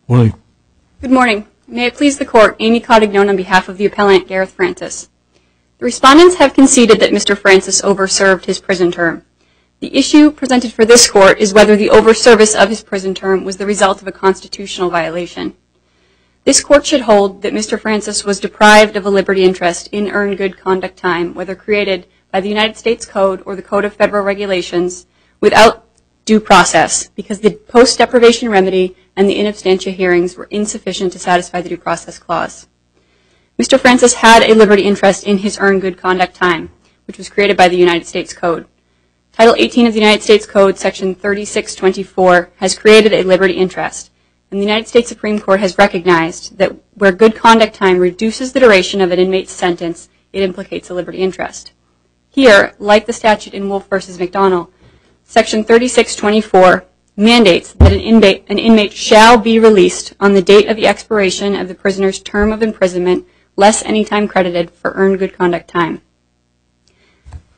Morning. Good morning. May it please the Court, Amy Cottignone on behalf of the appellant Gareth Francis. The respondents have conceded that Mr. Francis overserved his prison term. The issue presented for this Court is whether the overservice of his prison term was the result of a constitutional violation. This Court should hold that Mr. Francis was deprived of a liberty interest in earned good conduct time, whether created by the United States Code or the Code of Federal Regulations, without due process, because the post-deprivation remedy and the in absentia hearings were insufficient to satisfy the due process clause. Mr. Francis had a liberty interest in his earned good conduct time, which was created by the United States Code. Title 18 of the United States Code, Section 3624, has created a liberty interest, and the United States Supreme Court has recognized that where good conduct time reduces the duration of an inmate's sentence, it implicates a liberty interest. Here, like the statute in Wolf v. McDonnell, Section 3624 mandates that an inmate shall be released on the date of the expiration of the prisoner's term of imprisonment, less any time credited for earned good conduct time.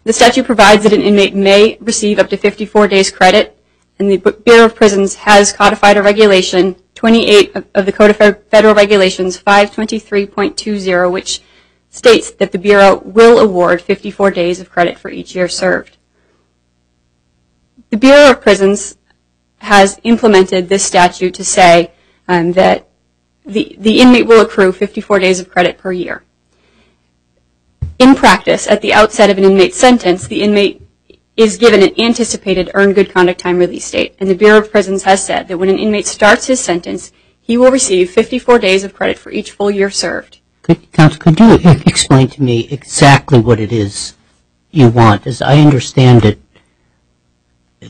The statute provides that an inmate may receive up to 54 days credit, and the Bureau of Prisons has codified a regulation, 28 of the Code of Federal Regulations 523.20, which states that the Bureau will award 54 days of credit for each year served. The Bureau of Prisons has implemented this statute to say that the inmate will accrue 54 days of credit per year. In practice, at the outset of an inmate's sentence, the inmate is given an anticipated earned good conduct time release date, and the Bureau of Prisons has said that when an inmate starts his sentence, he will receive 54 days of credit for each full year served. Counsel, could you explain to me exactly what it is you want? As I understand it,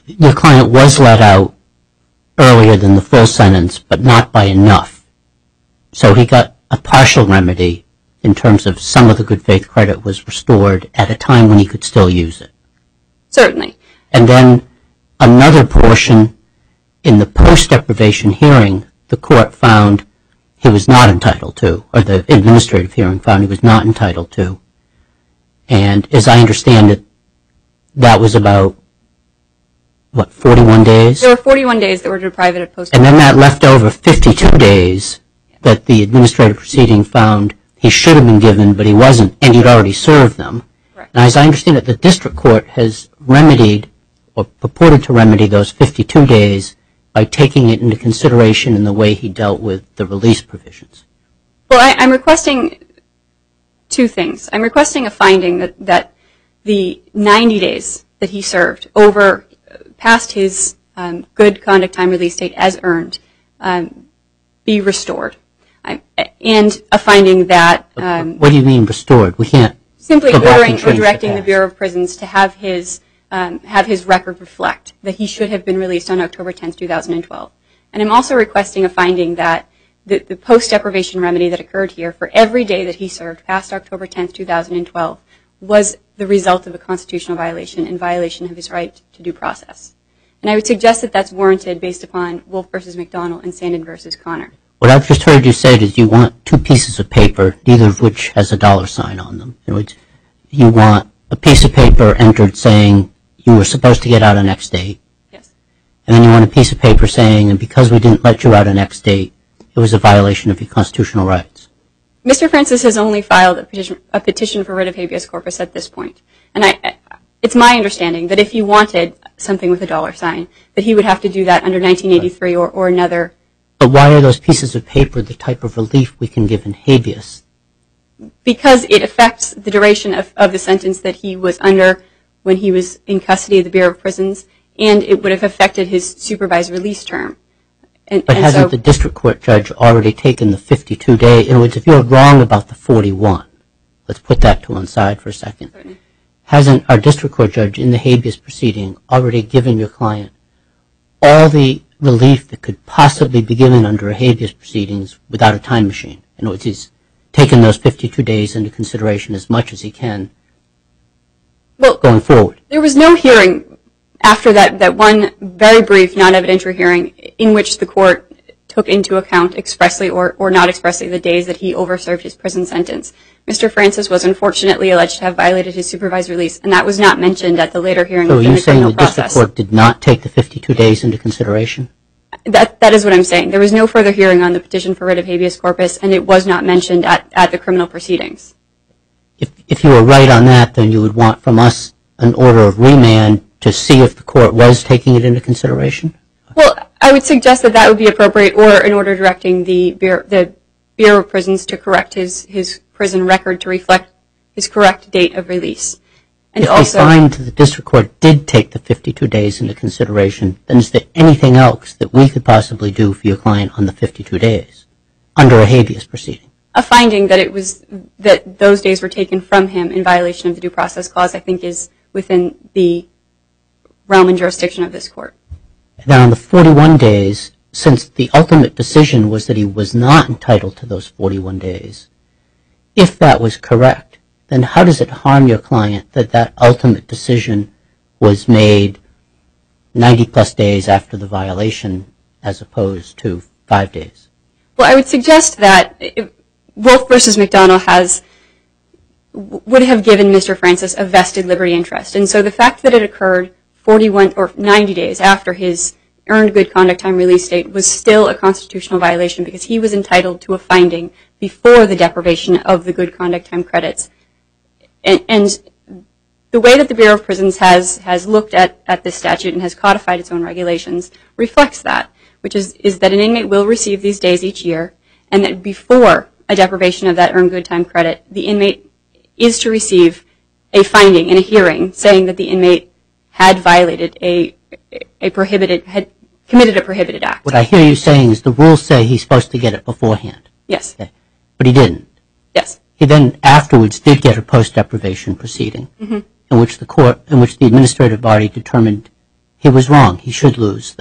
your client was let out earlier than the full sentence, but not by enough. So he got a partial remedy in terms of some of the good faith credit was restored at a time when he could still use it. Certainly. And then another portion in the post-deprivation hearing, the court found he was not entitled to, or the administrative hearing found he was not entitled to. And as I understand it, that was about, 41 days? There were 41 days that were deprived of post-deprivation. And then that left over 52 days that the administrative proceeding found he should have been given, but he wasn't, and he'd already served them. Correct. And as I understand it, the district court has remedied, or purported to remedy those 52 days by taking it into consideration in the way he dealt with the release provisions. Well, I'm requesting two things. I'm requesting a finding that the 90 days that he served over past his good conduct time release date as earned be restored. And a finding that... what do you mean restored? We can't... Simply ordering or directing the Bureau of Prisons to have his record reflect that he should have been released on October 10th, 2012. And I'm also requesting a finding that the post-deprivation remedy that occurred here for every day that he served past October 10th, 2012 was the result of a constitutional violation in violation of his right to due process. And I would suggest that that's warranted based upon Wolf v. McDonnell and Sandin v. Connor. What I've just heard you say is you want two pieces of paper, neither of which has a dollar sign on them. In other words, you want a piece of paper entered saying you were supposed to get out on X date. Yes. And then you want a piece of paper saying, and because we didn't let you out on X date, it was a violation of your constitutional rights. Mr. Francis has only filed a petition for writ of habeas corpus at this point. And it's my understanding that if he wanted something with a dollar sign, that he would have to do that under 1983 or another. But why are those pieces of paper the type of relief we can give in habeas? Because it affects the duration of the sentence that he was under when he was in custody of the Bureau of Prisons, and it would have affected his supervised release term. But hasn't the district court judge already taken the 52 days? In other words, if you're wrong about the 41, let's put that to one side for a second. Certainly. Hasn't our district court judge in the habeas proceeding already given your client all the relief that could possibly be given under a habeas proceedings without a time machine? In other words, he's taken those 52 days into consideration as much as he can going forward. There was no hearing after that one very brief non-evidentiary hearing in which the court took into account expressly or not expressly the days that he overserved his prison sentence. Mr. Francis was unfortunately alleged to have violated his supervised release, and that was not mentioned at the later hearing. So are you saying the district court did not take the 52 days into consideration? That is what I'm saying. There was no further hearing on the petition for writ of habeas corpus, and it was not mentioned at the criminal proceedings. If you were right on that, then you would want from us an order of remand to see if the court was taking it into consideration? Well, I would suggest that would be appropriate, or an order directing the Bureau of Prisons to correct his prison record to reflect his correct date of release. And if we find the district court did take the 52 days into consideration, then is there anything else that we could possibly do for your client on the 52 days under a habeas proceeding? A finding that those days were taken from him in violation of the Due Process Clause, I think, is within the realm and jurisdiction of this court. Now, on the 41 days, since the ultimate decision was that he was not entitled to those 41 days, if that was correct, then how does it harm your client that that ultimate decision was made 90-plus days after the violation as opposed to 5 days? Well, I would suggest that Wolf v. McDonnell would have given Mr. Francis a vested liberty interest. And so the fact that it occurred 41 or 90 days after his earned good conduct time release date was still a constitutional violation because he was entitled to a finding before the deprivation of the good conduct time credits. And the way that the Bureau of Prisons has looked at this statute and has codified its own regulations reflects that, which is that an inmate will receive these days each year, and that before a deprivation of that earned good time credit, the inmate is to receive a finding in a hearing saying that the inmate had violated had committed a prohibited act. What I hear you saying is the rules say he's supposed to get it beforehand. Yes. Okay. But he didn't. Yes. He then afterwards did get a post-deprivation proceeding in which the administrative body determined he was wrong. He should lose.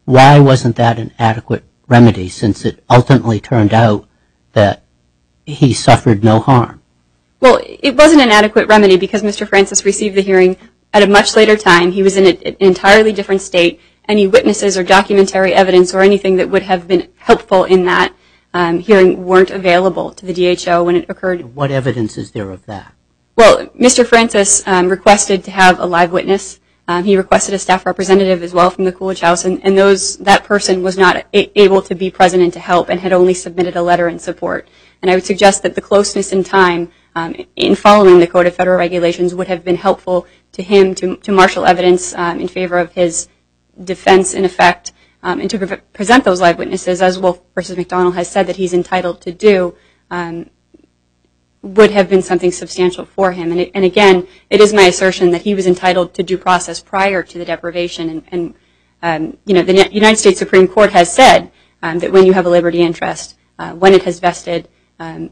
Why wasn't that an adequate remedy since it ultimately turned out that he suffered no harm? Well, it wasn't an adequate remedy because Mr. Francis received the hearing at a much later time. He was in an entirely different state. Any witnesses or documentary evidence or anything that would have been helpful in that hearing weren't available to the DHO when it occurred. What evidence is there of that? Well, Mr. Francis requested to have a live witness. He requested a staff representative as well from the Coolidge House, and that person was not able to be present and to help and had only submitted a letter in support. And I would suggest that the closeness in time in following the Code of Federal Regulations would have been helpful to him to marshal evidence in favor of his defense in effect and to present those live witnesses, as Wolf v. McDonnell has said that he's entitled to do, would have been something substantial for him. And again, it is my assertion that he was entitled to due process prior to the deprivation. And the United States Supreme Court has said that when you have a liberty interest, when it has vested,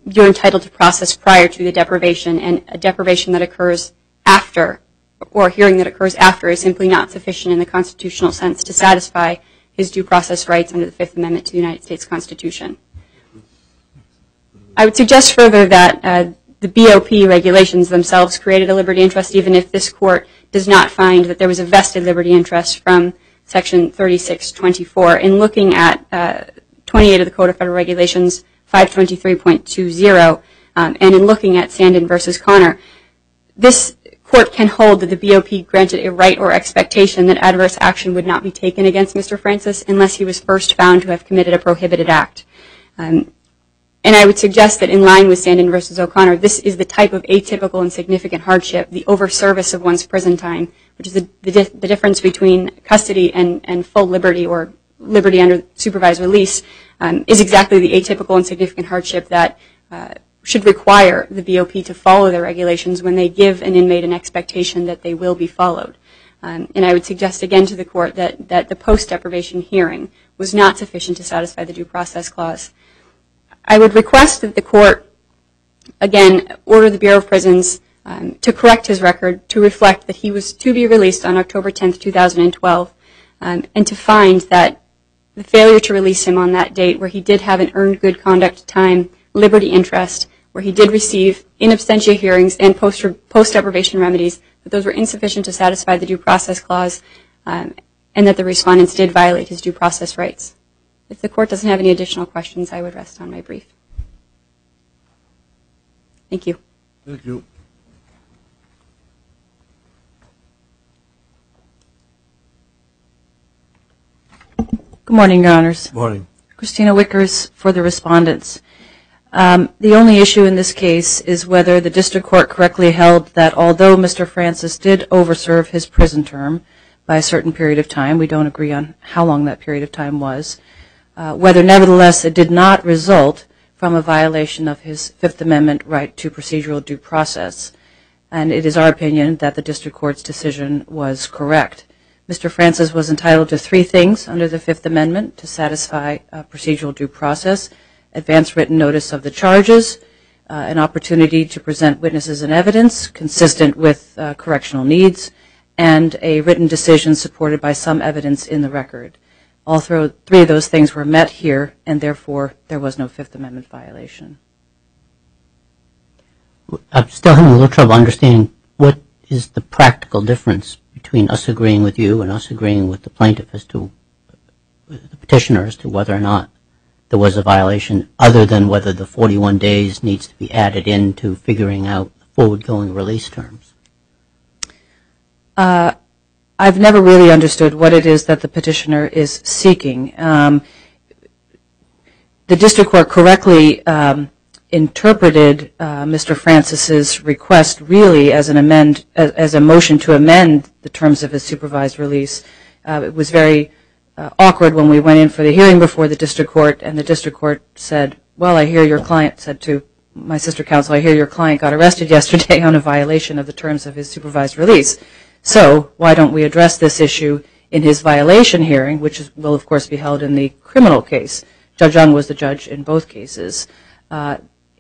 you're entitled to process prior to the deprivation, and a deprivation that occurs after or a hearing that occurs after is simply not sufficient in the constitutional sense to satisfy his due process rights under the Fifth Amendment to the United States Constitution. I would suggest further that the BOP regulations themselves created a liberty interest, even if this court does not find that there was a vested liberty interest from Section 3624. In looking at 28 of the Code of Federal Regulations, 523.20, and in looking at Sandin v. Connor, this court can hold that the BOP granted a right or expectation that adverse action would not be taken against Mr. Francis unless he was first found to have committed a prohibited act. And I would suggest that in line with Sandin v. O'Connor, this is the type of atypical and significant hardship, the over-service of one's prison time, which is the difference between custody and full liberty or liberty under supervised release, is exactly the atypical and significant hardship that should require the BOP to follow their regulations when they give an inmate an expectation that they will be followed. And I would suggest again to the court that the post-deprivation hearing was not sufficient to satisfy the Due Process Clause. I would request that the court, again, order the Bureau of Prisons to correct his record to reflect that he was to be released on October 10, 2012, and to find that the failure to release him on that date, where he did have an earned good conduct time liberty interest, where he did receive in absentia hearings and post-deprivation remedies, that those were insufficient to satisfy the Due Process Clause, and that the respondents did violate his due process rights. If the court doesn't have any additional questions, I would rest on my brief. Thank you. Thank you. Good morning, Your Honors. Good morning. Christina Wickers for the respondents. The only issue in this case is whether the district court correctly held that although Mr. Francis did overserve his prison term by a certain period of time, we don't agree on how long that period of time was, whether nevertheless it did not result from a violation of his Fifth Amendment right to procedural due process. And it is our opinion that the district court's decision was correct. Mr. Francis was entitled to three things under the Fifth Amendment to satisfy procedural due process: advance written notice of the charges, an opportunity to present witnesses and evidence consistent with correctional needs, and a written decision supported by some evidence in the record. All three of those things were met here, and therefore there was no Fifth Amendment violation. I'm still having a little trouble understanding what is the practical difference between us agreeing with you and us agreeing with the plaintiff as to the petitioner as to whether or not there was a violation, other than whether the 41 days needs to be added into figuring out forward-going release terms. I've never really understood what it is that the petitioner is seeking. The district court correctly interpreted Mr. Francis's request really as a motion to amend the terms of his supervised release. It was very awkward when we went in for the hearing before the district court, and the district court said, well, I hear your client, said to my sister counsel, I hear your client got arrested yesterday on a violation of the terms of his supervised release. So why don't we address this issue in his violation hearing, which will of course be held in the criminal case. Judge Young was the judge in both cases.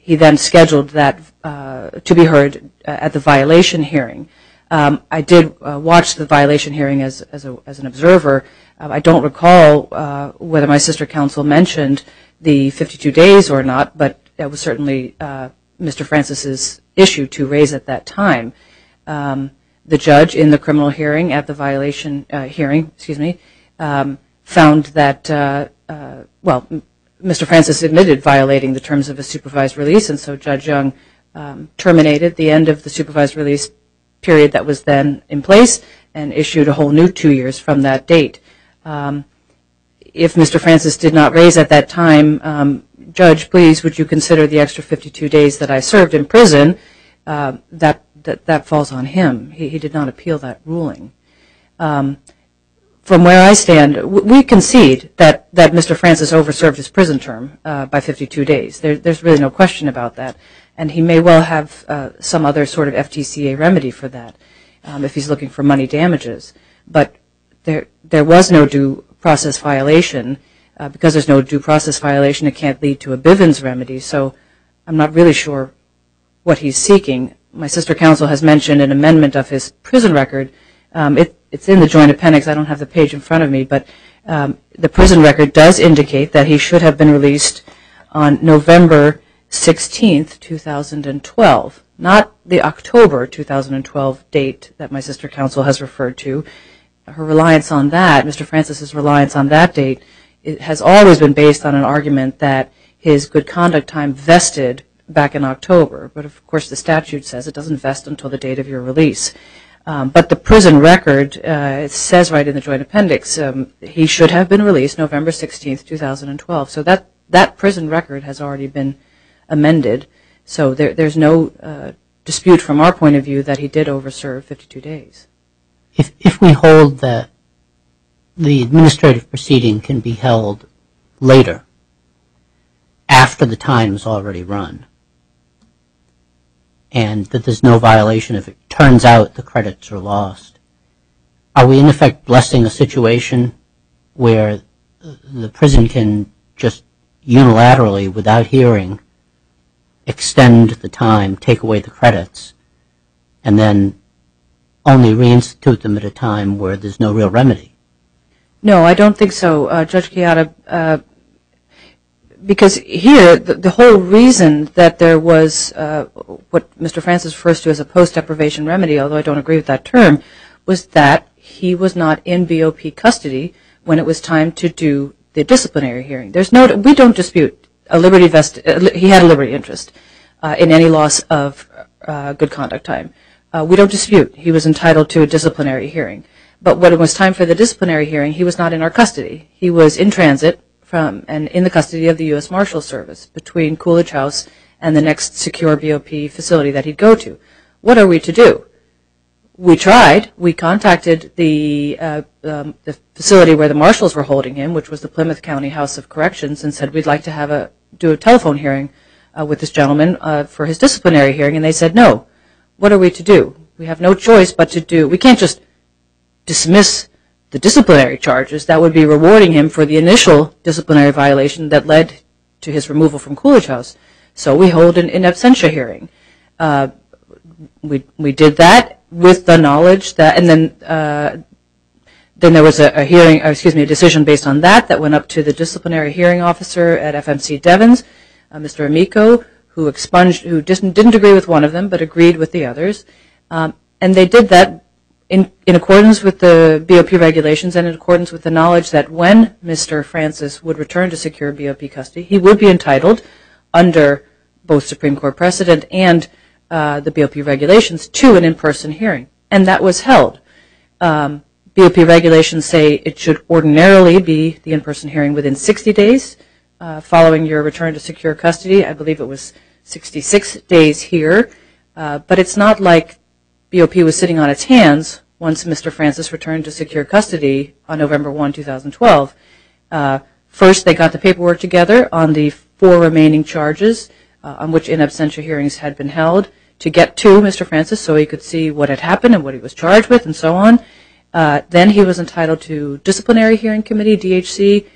He then scheduled that to be heard at the violation hearing. I did watch the violation hearing as an observer. I don't recall whether my sister counsel mentioned the 52 days or not, but that was certainly Mr. Francis's issue to raise at that time. The judge in the criminal hearing at the violation hearing, found that, well, Mr. Francis admitted violating the terms of his supervised release, and so Judge Young terminated the end of the supervised release period that was then in place and issued a whole new 2 years from that date. If Mr. Francis did not raise at that time, Judge, please, would you consider the extra 52 days that I served in prison, that falls on him. He did not appeal that ruling. From where I stand, we concede that Mr. Francis overserved his prison term by 52 days. There's really no question about that. And he may well have some other sort of FTCA remedy for that if he's looking for money damages. But there was no due process violation. Because there's no due process violation, it can't lead to a Bivens remedy. So I'm not really sure what he's seeking. My sister counsel has mentioned an amendment of his prison record. It's in the joint appendix. I don't have the page in front of me, but the prison record does indicate that he should have been released on November 16th, 2012, not the October 2012 date that my sister counsel has referred to. Her reliance on that, Mr. Francis's reliance on that date, it has always been based on an argument that his good conduct time vested back in October. But of course the statute says it doesn't vest until the date of your release. But the prison record, it says right in the joint appendix, he should have been released November 16th, 2012. So that prison record has already been amended. So there's no dispute from our point of view that he did overserve 52 days. If we hold that the administrative proceeding can be held later, after the time is already run, and that there's no violation if it turns out the credits are lost, are we in effect blessing a situation where the prison can just unilaterally, without hearing, extend the time, take away the credits, and then only reinstitute them at a time where there's no real remedy? No, I don't think so, Judge Chiara, because here the whole reason that there was what Mr. Francis refers to as a post-deprivation remedy, although I don't agree with that term, was that he was not in BOP custody when it was time to do the disciplinary hearing. We don't dispute he had a liberty interest in any loss of good conduct time. We don't dispute he was entitled to a disciplinary hearing. But when it was time for the disciplinary hearing, he was not in our custody. He was in transit and in the custody of the U.S. Marshals Service between Coolidge House and the next secure BOP facility that he'd go to. What are we to do? We tried. We contacted the facility where the marshals were holding him, which was the Plymouth County House of Corrections, and said we'd like to do a telephone hearing with this gentleman for his disciplinary hearing, and they said no. What are we to do? We have no choice but to do. We can't just dismiss the disciplinary charges. That would be rewarding him for the initial disciplinary violation that led to his removal from Coolidge House. So we hold an in absentia hearing. We did that with the knowledge that, and then there was a decision based on that went up to the disciplinary hearing officer at FMC Devens, Mr. Amico, who didn't agree with one of them but agreed with the others, and they did that in accordance with the BOP regulations and in accordance with the knowledge that when Mr. Francis would return to secure BOP custody, he would be entitled under both Supreme Court precedent and the BOP regulations to an in-person hearing, and that was held. BOP regulations say it should ordinarily be the in-person hearing within 60 days following your return to secure custody. I believe it was 66 days here, but it's not like BOP was sitting on its hands once Mr. Francis returned to secure custody on November 1, 2012. First, they got the paperwork together on the 4 remaining charges on which in absentia hearings had been held to get to Mr. Francis so he could see what had happened and what he was charged with and so on. Then he was entitled to disciplinary hearing committee, DHC,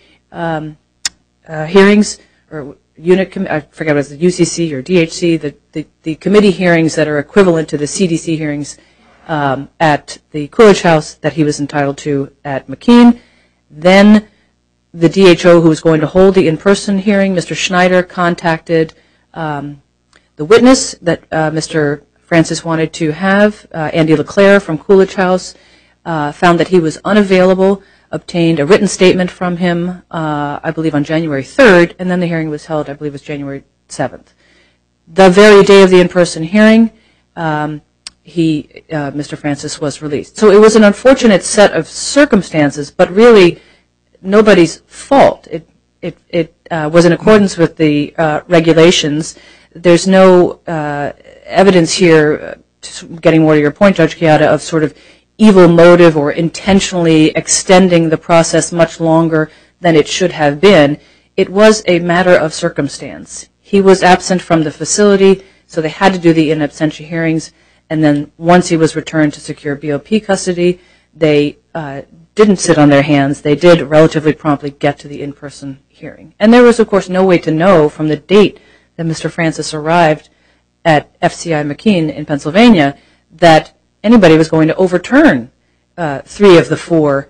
hearings, or I forget if it was the UCC or DHC, the committee hearings that are equivalent to the CDC hearings at the Coolidge House that he was entitled to at McKean. Then the DHO who was going to hold the in-person hearing, Mr. Schneider, contacted the witness that Mr. Francis wanted to have, Andy LeClaire from Coolidge House, found that he was unavailable, obtained a written statement from him, I believe on January 3rd, and then the hearing was held, I believe it was January 7th. The very day of the in-person hearing, Mr. Francis was released. So it was an unfortunate set of circumstances, but really nobody's fault. It was in accordance with the regulations. There's no evidence here, getting more to your point, Judge Chiata, of sort of evil motive or intentionally extending the process much longer than it should have been. It was a matter of circumstance. He was absent from the facility, so they had to do the in absentia hearings, and then once he was returned to secure BOP custody, they didn't sit on their hands. They did relatively promptly get to the in-person hearing. And there was, of course, no way to know from the date that Mr. Francis arrived at FCI McKean in Pennsylvania that anybody was going to overturn 3 of the 4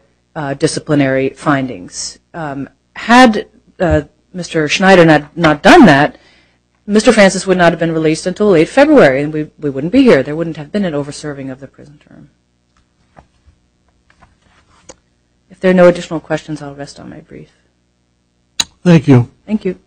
disciplinary findings. Had Mr. Schneider not done that, Mr. Francis would not have been released until late February, and we wouldn't be here. There wouldn't have been an overserving of the prison term. If there are no additional questions, I'll rest on my brief. Thank you. Thank you.